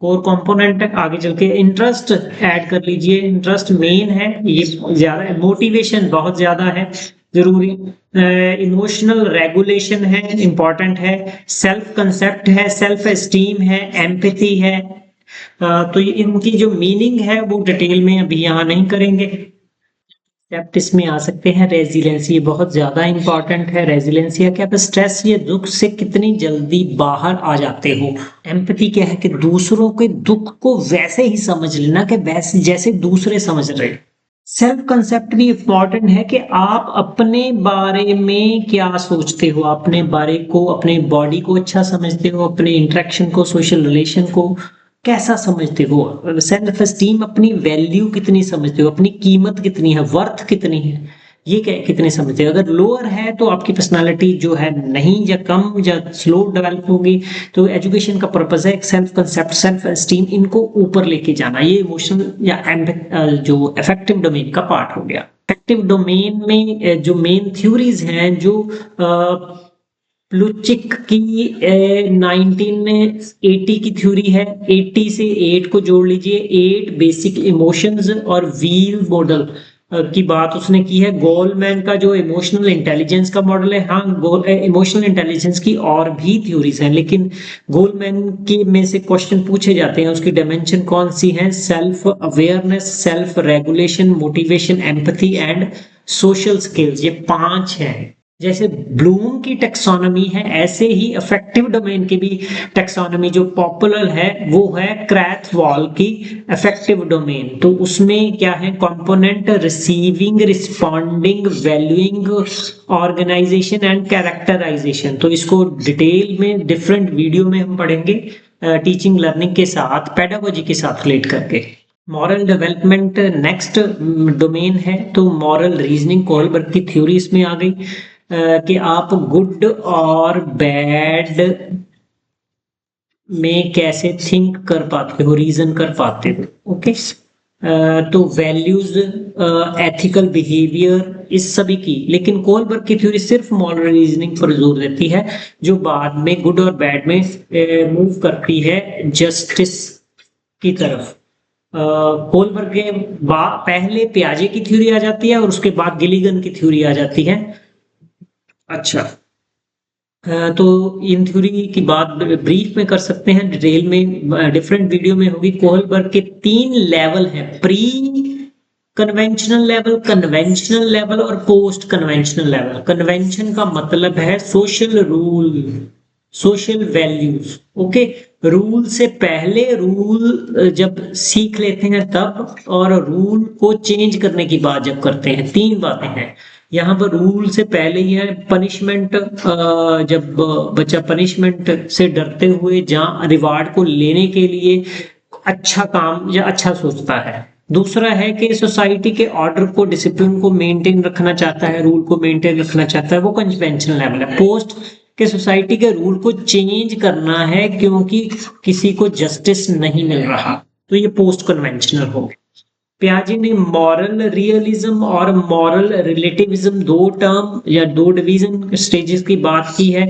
Speaker 1: कोर कंपोनेंट है, आगे चल के इंटरेस्ट ऐड कर लीजिए। इंटरेस्ट मेन है, ये ज्यादा है। मोटिवेशन बहुत ज्यादा है, जरूरी। इमोशनल रेगुलेशन है, इंपॉर्टेंट है। सेल्फ कंसेप्ट है, सेल्फ एस्टीम है, एम्पैथी है। तो इनकी जो मीनिंग है वो डिटेल में अभी यहाँ नहीं करेंगे। कंसेप्ट इसमें आ सकते हैं। रेजिलेंसी बहुत ज्यादा इंपॉर्टेंट है। रेजिलेंसी क्या है, स्ट्रेस या दुख से कितनी जल्दी बाहर आ जाते हो। एम्पैथी क्या है कि दूसरों के दुख को वैसे ही समझ लेना कि वैसे जैसे दूसरे समझ रहे। सेल्फ कंसेप्ट भी इंपॉर्टेंट है कि आप अपने बारे में क्या सोचते हो, अपने बारे को, अपने बॉडी को अच्छा समझते हो, अपने इंटरेक्शन को, सोशल रिलेशन को कैसा समझते हो। सेल्फ एस्टीम, अपनी वैल्यू कितनी समझते हो, अपनी कीमत कितनी है, वर्थ कितनी है, ये कितने समझते हो। अगर लोअर है तो आपकी पर्सनालिटी जो है नहीं या कम या स्लो डेवलप होगी। तो एजुकेशन का पर्पस है सेल्फ कंसेप्ट, सेल्फ एस्टीम, इनको ऊपर लेके जाना। ये इमोशनल या जो अफेक्टिव डोमेन का पार्ट हो गया। अफेक्टिव डोमेन में जो मेन थ्योरीज हैं, जो प्लुचिक की 1980 की थ्योरी है। 80 से 8 को जोड़ लीजिए। 8 बेसिक इमोशंस और व्हील मॉडल की बात उसने की है। गोलमैन का जो इमोशनल इंटेलिजेंस का मॉडल है, हाँ इमोशनल इंटेलिजेंस की और भी थ्योरीज हैं, लेकिन गोलमैन की में से क्वेश्चन पूछे जाते हैं। उसकी डायमेंशन कौन सी है, self awareness, self regulation, motivation, empathy and social skills, ये 5 हैं। जैसे ब्लूम की टेक्सोनॉमी है, ऐसे ही अफेक्टिव डोमेन की भी टेक्सोनॉमी जो पॉपुलर है वो है क्रैथवॉल की अफेक्टिव डोमेन। तो उसमें क्या है, component, receiving, responding, valuing, organization and characterization. तो इसको डिटेल में डिफरेंट वीडियो में हम पढ़ेंगे टीचिंग लर्निंग के साथ, पेडागोजी के साथ रिलेट करके। मॉरल डेवलपमेंट नेक्स्ट डोमेन है। तो मॉरल रीजनिंग, कोहलबर्ग की थ्योरी इसमें आ गई कि आप गुड और बैड में कैसे थिंक कर पाते हो, रीजन कर पाते हो। ओके, तो वैल्यूज, एथिकल बिहेवियर, इस सभी की, लेकिन कोहलबर्ग की थ्योरी सिर्फ मॉरल रीजनिंग पर जोर देती है, जो बाद में गुड और बैड में मूव करती है जस्टिस की तरफ। कोहलबर्ग के पहले पियाजे की थ्योरी आ जाती है और उसके बाद गिलिगन की थ्योरी आ जाती है। अच्छा, तो इन थ्योरी की बात ब्रीफ में कर सकते हैं, डिटेल में डिफरेंट वीडियो में होगी। कोहलबर्ग के 3 लेवल हैं, pre conventional level, conventional level और पोस्ट कन्वेंशनल लेवल। कन्वेंशन का मतलब है social rule, social values. Okay, rule से पहले, रूल जब सीख लेते हैं तब, और रूल को चेंज करने की बात जब करते हैं, 3 बातें हैं यहाँ पर। रूल से पहले ही है पनिशमेंट, जब बच्चा पनिशमेंट से डरते हुए जहाँ रिवार्ड को लेने के लिए अच्छा काम या अच्छा सोचता है। दूसरा है कि सोसाइटी के ऑर्डर को, डिसिप्लिन को मेंटेन रखना चाहता है, रूल को मेंटेन रखना चाहता है, वो कन्वेंशनल लेवल है। पोस्ट के सोसाइटी के रूल को चेंज करना है क्योंकि किसी को जस्टिस नहीं मिल रहा, तो ये पोस्ट कन्वेंशनल हो गया। पियाजे ने मॉरल रियलिज्म और मॉरल रिलेटिविज्म 2 टर्म या 2 डिवीजन स्टेजेस की बात की है।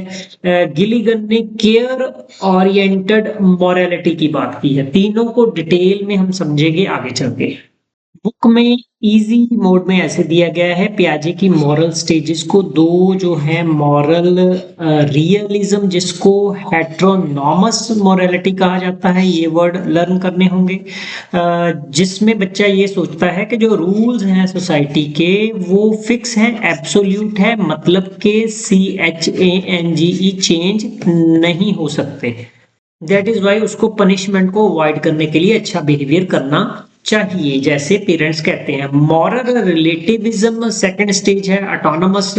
Speaker 1: गिलिगन ने केयर ओरिएंटेड मॉरलिटी की बात की है। तीनों को डिटेल में हम समझेंगे आगे चल के। बुक में इजी मोड में ऐसे दिया गया है पियाजे की मॉरल स्टेजेस को, 2 जो है मॉरल रियलिज्म, जिसको हेट्रोनॉमस मॉरलिटी कहा जाता है, ये वर्ड लर्न करने होंगे, जिसमें बच्चा ये सोचता है कि जो रूल्स हैं सोसाइटी के वो फिक्स हैं, एब्सोल्यूट है, मतलब के CHANGE चेंज नहीं हो सकते। दैट इज वाई उसको पनिशमेंट को अवॉइड करने के लिए अच्छा बिहेवियर करना चाहिए, जैसे पेरेंट्स कहते हैं। मॉरल रिलेटिविज्म सेकंड स्टेज है, ऑटोनोमस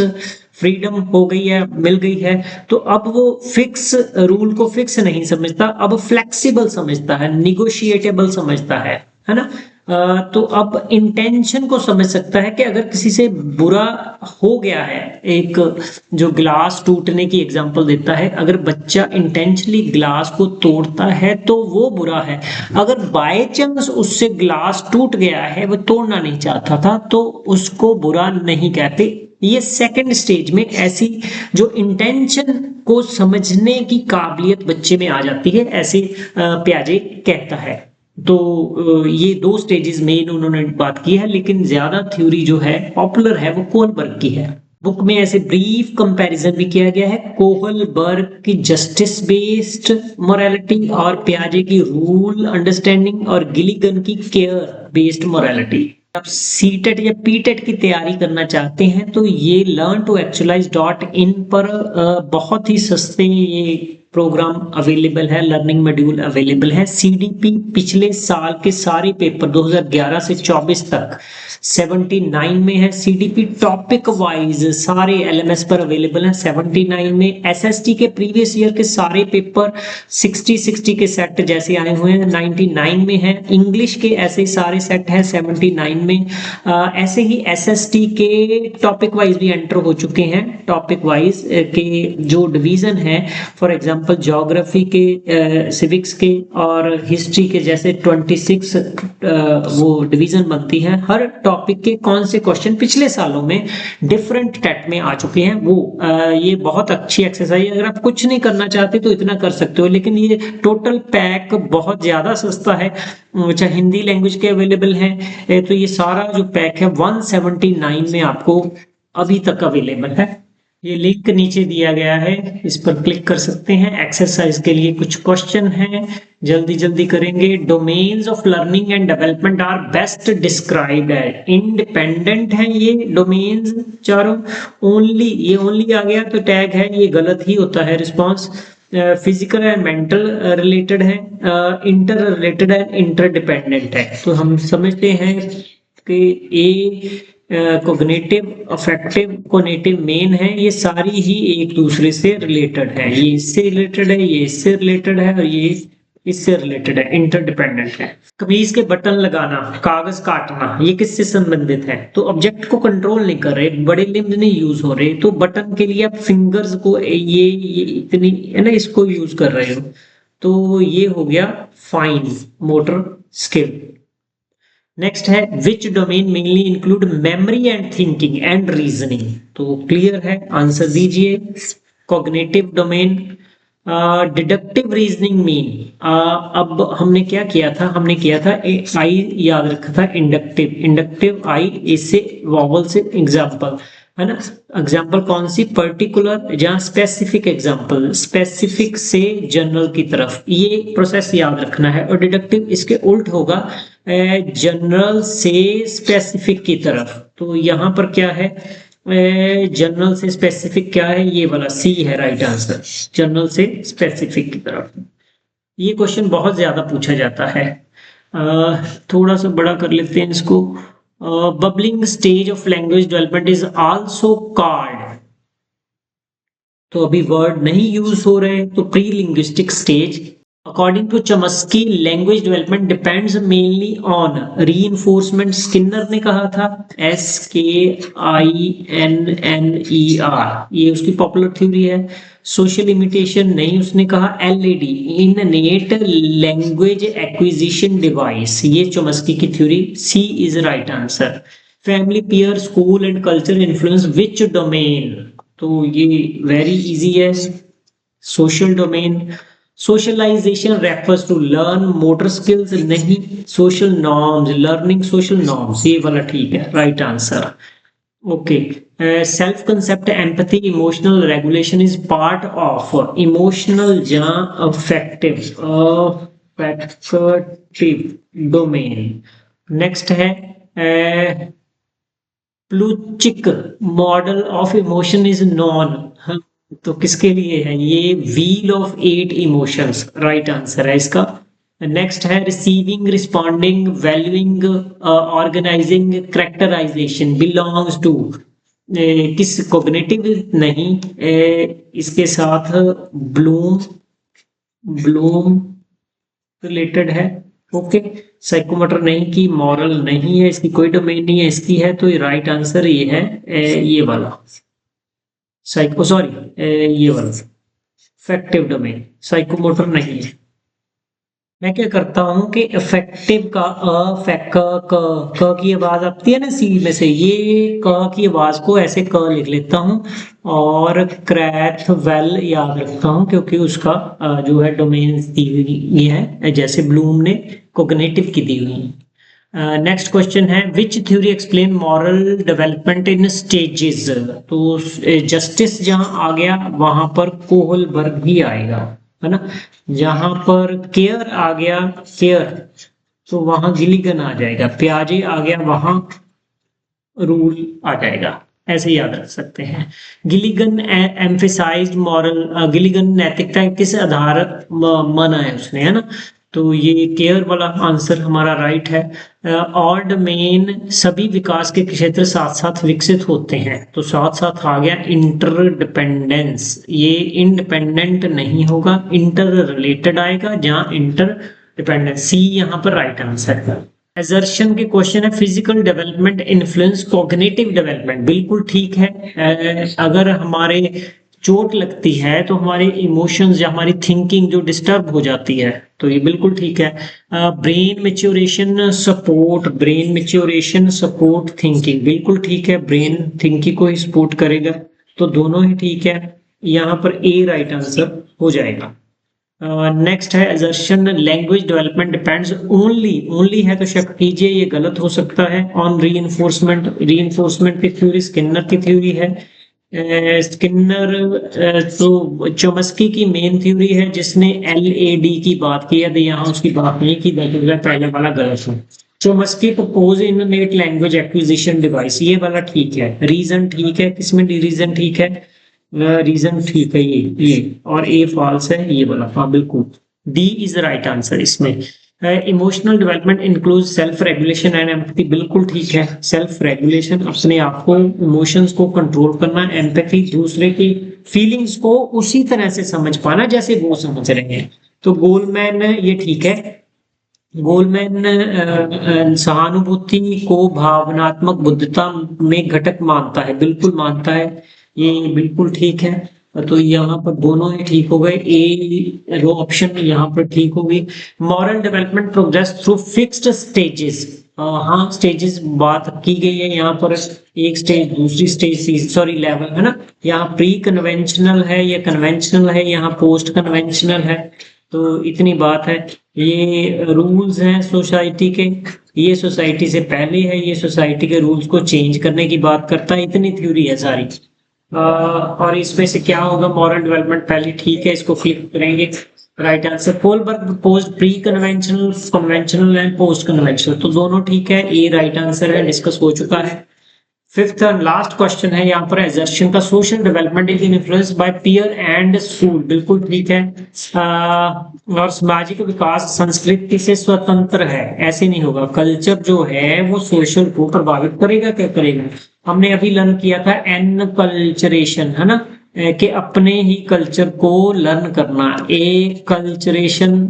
Speaker 1: फ्रीडम हो गई है, मिल गई है, तो अब वो फिक्स रूल को फिक्स नहीं समझता, अब फ्लेक्सिबल समझता है, निगोशिएटेबल समझता है ना। तो अब इंटेंशन को समझ सकता है कि अगर किसी से बुरा हो गया है, एक जो ग्लास टूटने की एग्जांपल देता है, अगर बच्चा इंटेंशनली ग्लास को तोड़ता है तो वो बुरा है, अगर बाय चांस उससे ग्लास टूट गया है, वो तोड़ना नहीं चाहता था, तो उसको बुरा नहीं कहते। ये सेकंड स्टेज में ऐसी जो इंटेंशन को समझने की काबिलियत बच्चे में आ जाती है, ऐसे पियाजे कहता है। तो ये 2 स्टेजेस मेन उन्होंने बात की है, लेकिन ज्यादा थ्योरी जो है पॉपुलर है वो कोहलबर्ग की है। बुक में ऐसे ब्रीफ कंपैरिजन भी किया गया है, कोहलबर्ग की जस्टिस बेस्ड मोरालिटी और पियाजे की रूल अंडरस्टैंडिंग और गिलिगन की केयर बेस्ड मोरालिटी। आप सीटेट या पीटेट की तैयारी करना चाहते हैं तो ये learn2actualize.in पर बहुत ही सस्ते ये प्रोग्राम अवेलेबल है, लर्निंग मॉड्यूल अवेलेबल है। CDP पिछले साल के सारे पेपर 2011 से 24 तक 79 में है। CDP टॉपिक वाइज सारे LMS पर अवेलेबल है 79 में। SST के प्रीवियस ईयर के सारे पेपर 60 के सेट जैसे आए हुए हैं 99 में है। इंग्लिश के ऐसे सारे सेट है 79 में। ऐसे ही SST के टॉपिक वाइज भी एंटर हो चुके हैं। टॉपिक वाइज के जो डिवीजन है, फॉर एग्जांपल ज्योग्राफी के, सिविक्स के और हिस्ट्री के जैसे 26 वो डिवीजन बनती है। हर टॉपिक के कौन से क्वेश्चन पिछले सालों में डिफरेंट टेट में आ चुके हैं, वो ये बहुत अच्छी एक्सरसाइज। अगर आप कुछ नहीं करना चाहते तो इतना कर सकते हो, लेकिन ये टोटल पैक बहुत ज्यादा सस्ता है। चाहे हिंदी लैंग्वेज के अवेलेबल है, तो ये सारा जो पैक है 179 में आपको अभी तक अवेलेबल है। ये लिंक नीचे दिया गया है, इस पर क्लिक कर सकते हैं। एक्सरसाइज के लिए कुछ क्वेश्चन हैं, जल्दी जल्दी करेंगे। Domains of learning and development are best described as independent है ये डोमेन्स चारों। ओनली, ये ओनली आ गया तो टैग है, ये गलत ही होता है response. Physical and mental related है, इंटर रिलेटेड है, इंटरडिपेंडेंट है। तो हम समझते हैं कि ए कोग्निटिव, अफेक्टिव, कोग्निटिव मेन है, ये सारी ही एक दूसरे से रिलेटेड है। ये इससे रिलेटेड है, ये इससे रिलेटेड है, और ये इससे रिलेटेड है, इंटरडिपेंडेंट है। कमीज के बटन लगाना, कागज काटना, ये किससे संबंधित है? तो ऑब्जेक्ट को कंट्रोल नहीं कर रहे, बड़े लिम्ब नहीं यूज हो रहे, तो बटन के लिए आप फिंगर्स को ये इतनी है ना, इसको यूज कर रहे हो। तो ये हो गया फाइन मोटर स्किल। नेक्स्ट है which domain mainly include memory and thinking and reasoning. तो क्लियर है, आंसर दीजिए। Cognitive domain. Deductive reasoning mean, अब हमने क्या किया था, हमने किया था आई याद रखा था, इंडक्टिव, इंडक्टिव आई, इससे वॉवल से एग्जाम्पल है ना। एग्जाम्पल कौन सी? पर्टिकुलर, जहां स्पेसिफिक एग्जाम्पल, स्पेसिफिक से जनरल की तरफ, ये प्रोसेस याद रखना है। और डिडक्टिव इसके उल्ट होगा, जनरल से स्पेसिफिक की तरफ। तो यहाँ पर क्या है, जनरल से स्पेसिफिक क्या है, ये वाला सी है राइट आंसर, जनरल से स्पेसिफिक की तरफ। ये क्वेश्चन बहुत ज्यादा पूछा जाता है, थोड़ा सा बड़ा कर लेते हैं इसको। Babbling stage of language development is also called, तो अभी वर्ड नहीं यूज हो रहे, तो prelinguistic stage. According to Chomsky, language development depends mainly on reinforcement. Skinner ने कहा था SKINNER, ये उसकी पॉपुलर थ्योरी है। सोशल इमिटेशन नहीं, उसने कहा LAD, innate language acquisition device, ये चमस्की की theory. C is right answer. Family, peer, school and culture influence which domain, तो ये वेरी इजी है, social domain. Socialisation refers to learn motor skills, नहीं, social norms, learning social norms, ये वाला ठीक है, right answer. Okay, self concept, empathy, emotional regulation is part of emotional या अफेक्टिव, अफेक्टिव डोमेन। नेक्स्ट है Plutchik model of emotion is known, तो किसके लिए है ये? Wheel of 8 emotions, right answer है इसका। नेक्स्ट है receiving, responding, valuing, organising, characterisation belongs to, किस? कॉग्निटिव नहीं, इसके साथ ब्लूम रिलेटेड है। ओके, साइकोमोटर नहीं की, मॉरल नहीं है, इसकी कोई डोमेन नहीं है, इसकी है, तो राइट आंसर ये है, ये वाला साइको, सॉरी ये वाला इफेक्टिव डोमेन, साइकोमोटर नहीं है। मैं क्या करता हूं कि इफेक्टिव का क की आवाज आती है ना सी में से, ये क की आवाज को ऐसे क लिख लेता हूं, और क्रैथ वेल याद रखता हूं, क्योंकि उसका जो है डोमेन दी हुई है, जैसे ब्लूम ने कॉग्निटिव की दी हुई है। नेक्स्ट क्वेश्चन है विच theory explain moral development in stages. तो जस्टिस जहां आ गया वहां पर कोहलबर्ग भी आएगा, है ना। जहां पर केयर आ गया, केयर, तो वहां गिलिगन आ जाएगा। प्याजे आ गया, वहां रूल आ जाएगा, ऐसे याद रख सकते हैं। गिलिगन एम्फेसाइज्ड मॉरल, गिलिगन नैतिकता किस आधार माना है उसने, है ना। तो ये केयर वाला आंसर हमारा राइट है। और डोमेन, सभी विकास के क्षेत्र साथ साथ विकसित होते हैं, तो साथ साथ आ गया इंटरडिपेंडेंस, ये इंडिपेंडेंट नहीं होगा, इंटर रिलेटेड आएगा, जहां इंटर डिपेंडेंस, सी यहाँ पर राइट आंसर है। एजर्शन के क्वेश्चन है physical development influence cognitive development, बिल्कुल ठीक है। अगर हमारे चोट लगती है तो हमारे इमोशंस या हमारी थिंकिंग जो डिस्टर्ब हो जाती है, तो ये बिल्कुल ठीक है। Brain maturation support, brain maturation support thinking, बिल्कुल ठीक है, ब्रेन थिंकिंग को ही सपोर्ट करेगा, तो दोनों ही ठीक है, यहाँ पर ए राइट आंसर हो जाएगा। नेक्स्ट है assertion language development depends only है तो शक कीजिए, ये गलत हो सकता है। ऑन रीइंफोर्समेंट, रीइंफोर्समेंट की थ्योरी स्किनर की थ्योरी है। स्किनर तो चोमस्की की मेन थ्योरी है जिसने एलएडी की बात की है, तो यहाँ उसकी बात नहीं की, पहले वाला गलत है। चोमस्की propose innate language acquisition device, ये वाला ठीक है। रीजन ठीक है, किसमें रीजन ठीक है? रीजन ठीक है ये और ए फॉल्स है ये वाला। हाँ बिल्कुल, डी इज राइट आंसर इसमें। Emotional development include self regulation and empathy, बिल्कुल ठीक है। सेल्फ रेगुलेशन, अपने आप को, इमोशंस को कंट्रोल करना। एम्पैथी, दूसरे की फीलिंग्स को उसी तरह से समझ पाना जैसे वो समझ रहे हैं। तो गोलमैन ये ठीक है। गोलमैन सहानुभूति को भावनात्मक बुद्धिता में घटक मानता है, बिल्कुल मानता है, ये बिल्कुल ठीक है। तो यहाँ पर दोनों ही ठीक हो गए, ए रो ऑप्शन यहाँ पर ठीक होगी। Moral development progress through fixed stages, हाँ स्टेजेस बात की गई है यहाँ पर। एक स्टेज, दूसरी स्टेज, सॉरी लेवल है ना, यहाँ प्री कन्वेंशनल है, ये कन्वेंशनल है, यहाँ पोस्ट कन्वेंशनल है। तो इतनी बात है। ये रूल्स हैं सोसाइटी के, ये सोसाइटी से पहले है, ये सोसाइटी के रूल्स को चेंज करने की बात करता है। इतनी थ्योरी है सारी। और इसमें से क्या होगा? मॉरल डेवलपमेंट पहले ठीक है, इसको फ्लिप करेंगे। Right answer Kohlberg proposed pre conventional, conventional and post conventional, तो दोनों ठीक है, ए राइट आंसर है, डिस्कस हो चुका है। फिफ्थ एंड लास्ट क्वेश्चन है यहाँ पर, एजर्शन का social development is influence by peer and school, बिल्कुल ठीक है। और सामाजिक विकास संस्कृति से स्वतंत्र है, ऐसे नहीं होगा। कल्चर जो है वो सोशल को प्रभावित करेगा, क्या करेगा? हमने अभी लर्न किया था एन कल्चरेशन, है ना, कि अपने ही कल्चर को लर्न करना। ए कल्चरेशन,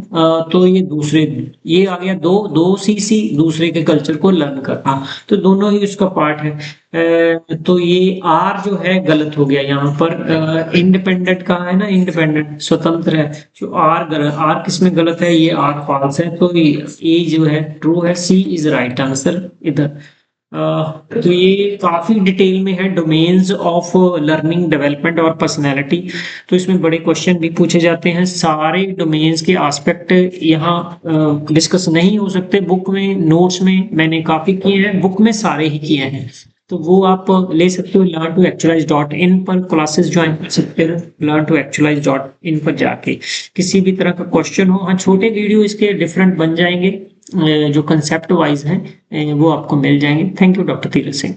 Speaker 1: तो ये दूसरे, ये आ गया दो दो सी दूसरे के कल्चर को लर्न करना, तो दोनों ही उसका पार्ट है। तो ये आर जो है गलत हो गया यहाँ पर। इंडिपेंडेंट कहा है ना, इंडिपेंडेंट स्वतंत्र है, जो आर गलत, आर किसमें गलत है? ये आर फॉल्स है, तो ए जो है ट्रू है, सी इज राइट आंसर इधर। तो ये काफी डिटेल में है, डोमेन्स ऑफ लर्निंग, डेवलपमेंट और पर्सनैलिटी। तो इसमें बड़े क्वेश्चन भी पूछे जाते हैं, सारे डोमेन्स के एस्पेक्ट यहाँ डिस्कस नहीं हो सकते। बुक में, नोट्स में मैंने काफी किए हैं, बुक में सारे ही किए हैं, तो वो आप ले सकते हो। learn2actualize.in पर क्लासेस ज्वाइन कर सकते हो, learn2actualize.in पर जाके। किसी भी तरह का क्वेश्चन हो, हाँ छोटे वीडियो इसके डिफरेंट बन जाएंगे, जो कंसेप्ट वाइज हैं वो आपको मिल जाएंगे। Thank you doctor Tirath Singh.